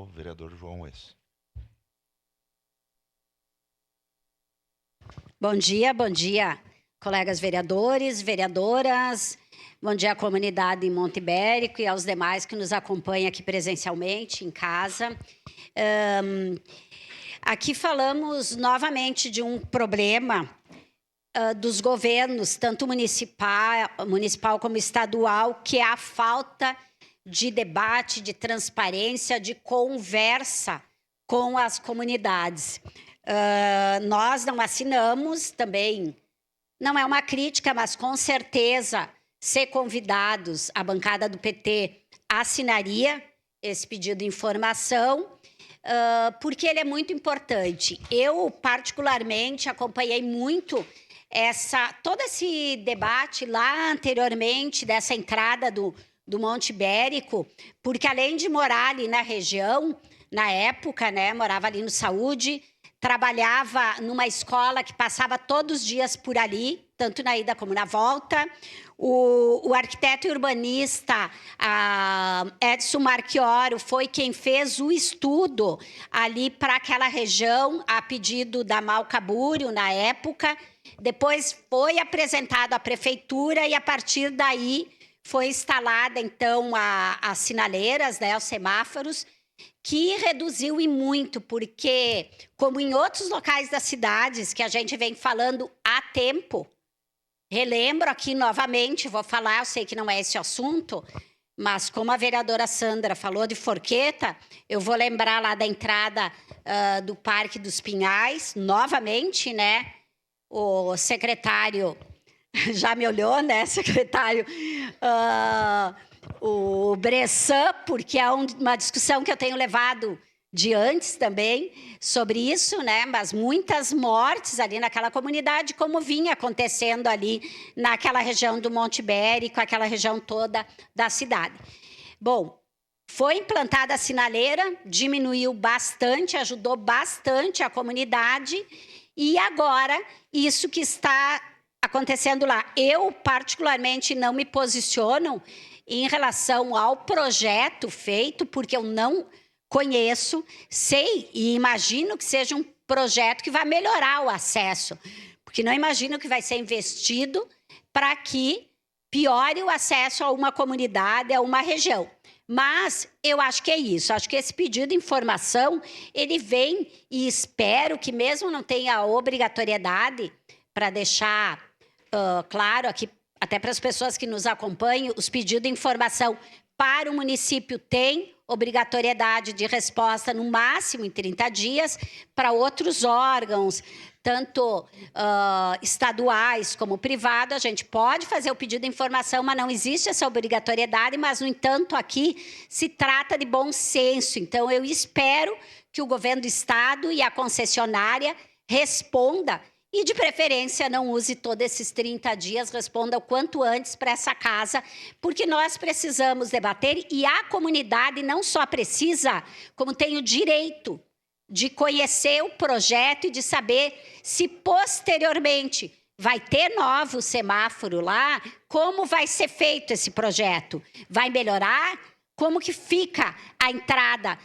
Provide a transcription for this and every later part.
ao vereador João Wes. Bom dia, colegas vereadores, vereadoras, bom dia à comunidade em Monte Ibérico e aos demais que nos acompanham aqui presencialmente, em casa. Aqui falamos novamente de um problema dos governos, tanto municipal como estadual, que é a falta de debate, de transparência, de conversa com as comunidades. Nós não assinamos também, não é uma crítica, mas com certeza, ser convidados, a bancada do PT assinaria esse pedido de informação, porque ele é muito importante. Eu, particularmente, acompanhei muito todo esse debate lá anteriormente, dessa entrada do Monte Ibérico, porque além de morar ali na região, na época, né, morava ali no Saúde, trabalhava numa escola que passava todos os dias por ali, tanto na ida como na volta. O arquiteto e urbanista Edson Marchioro foi quem fez o estudo ali para aquela região, a pedido da Malca Búrio, na época. Depois foi apresentado à prefeitura e, a partir daí, foi instalada, então, as sinaleiras, né, os semáforos, que reduziu e muito, porque, como em outros locais das cidades, que a gente vem falando há tempo, relembro aqui novamente, vou falar, eu sei que não é esse o assunto, mas como a vereadora Sandra falou de Forqueta, eu vou lembrar lá da entrada do Parque dos Pinhais, novamente, né? O secretário já me olhou, né, secretário? O Bressan, porque é uma discussão que eu tenho levado de antes também sobre isso, né? Mas muitas mortes ali naquela comunidade, como vinha acontecendo ali naquela região do Monte Ibérico, aquela região toda da cidade. Bom, foi implantada a sinaleira, diminuiu bastante, ajudou bastante a comunidade, e agora isso que está acontecendo lá. Eu, particularmente, não me posiciono em relação ao projeto feito, porque eu não conheço, sei e imagino que seja um projeto que vai melhorar o acesso, porque não imagino que vai ser investido para que piore o acesso a uma comunidade, a uma região. Mas eu acho que é isso, acho que esse pedido de informação, ele vem, e espero que mesmo não tenha obrigatoriedade, para deixar claro aqui, até para as pessoas que nos acompanham, os pedidos de informação para o município têm obrigatoriedade de resposta no máximo em 30 dias, para outros órgãos, tanto estaduais como privados, a gente pode fazer o pedido de informação, mas não existe essa obrigatoriedade, mas, no entanto, aqui se trata de bom senso. Então, eu espero que o governo do estado e a concessionária responda e, de preferência, não use todos esses 30 dias, responda o quanto antes para essa casa, porque nós precisamos debater e a comunidade não só precisa, como tem o direito de conhecer o projeto e de saber se, posteriormente, vai ter novo semáforo lá, como vai ser feito esse projeto. Vai melhorar? Como que fica a entrada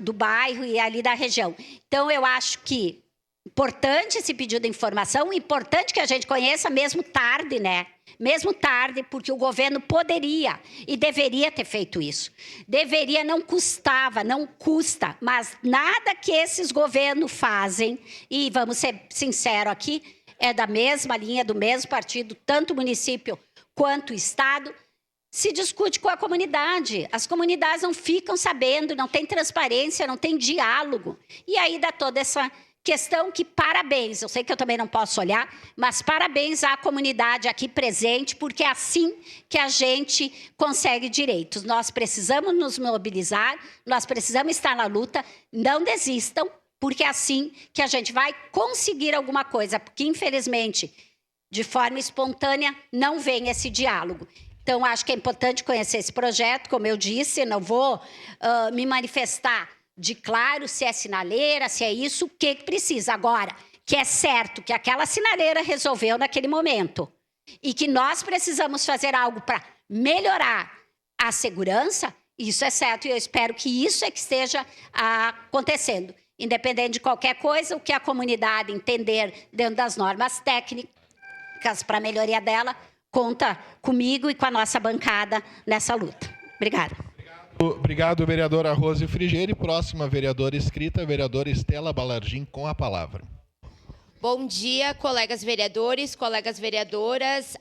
do bairro e ali da região? Então, eu acho que importante esse pedido de informação, importante que a gente conheça mesmo tarde, né? Mesmo tarde, porque o governo poderia e deveria ter feito isso. Deveria, não custava, não custa, mas nada que esses governos fazem, e vamos ser sinceros aqui, é da mesma linha, do mesmo partido, tanto o município quanto o estado, se discute com a comunidade. As comunidades não ficam sabendo, não tem transparência, não tem diálogo. E aí dá toda essa questão que, parabéns, eu sei que eu também não posso olhar, mas parabéns à comunidade aqui presente, porque é assim que a gente consegue direitos. Nós precisamos nos mobilizar, nós precisamos estar na luta, não desistam, porque é assim que a gente vai conseguir alguma coisa, porque, infelizmente, de forma espontânea, não vem esse diálogo. Então, acho que é importante conhecer esse projeto, como eu disse, não vou me manifestar de claro se é sinaleira, se é isso, o que precisa. Agora, que é certo que aquela sinaleira resolveu naquele momento e que nós precisamos fazer algo para melhorar a segurança, Isso é certo, e eu espero que isso é que esteja acontecendo. Independente de qualquer coisa, o que a comunidade entender dentro das normas técnicas para a melhoria dela, conta comigo e com a nossa bancada nessa luta. Obrigada. Obrigado, vereadora Rose Frigieri. Próxima vereadora inscrita, vereadora Estela Balardim, com a palavra. Bom dia, colegas vereadores, colegas vereadoras,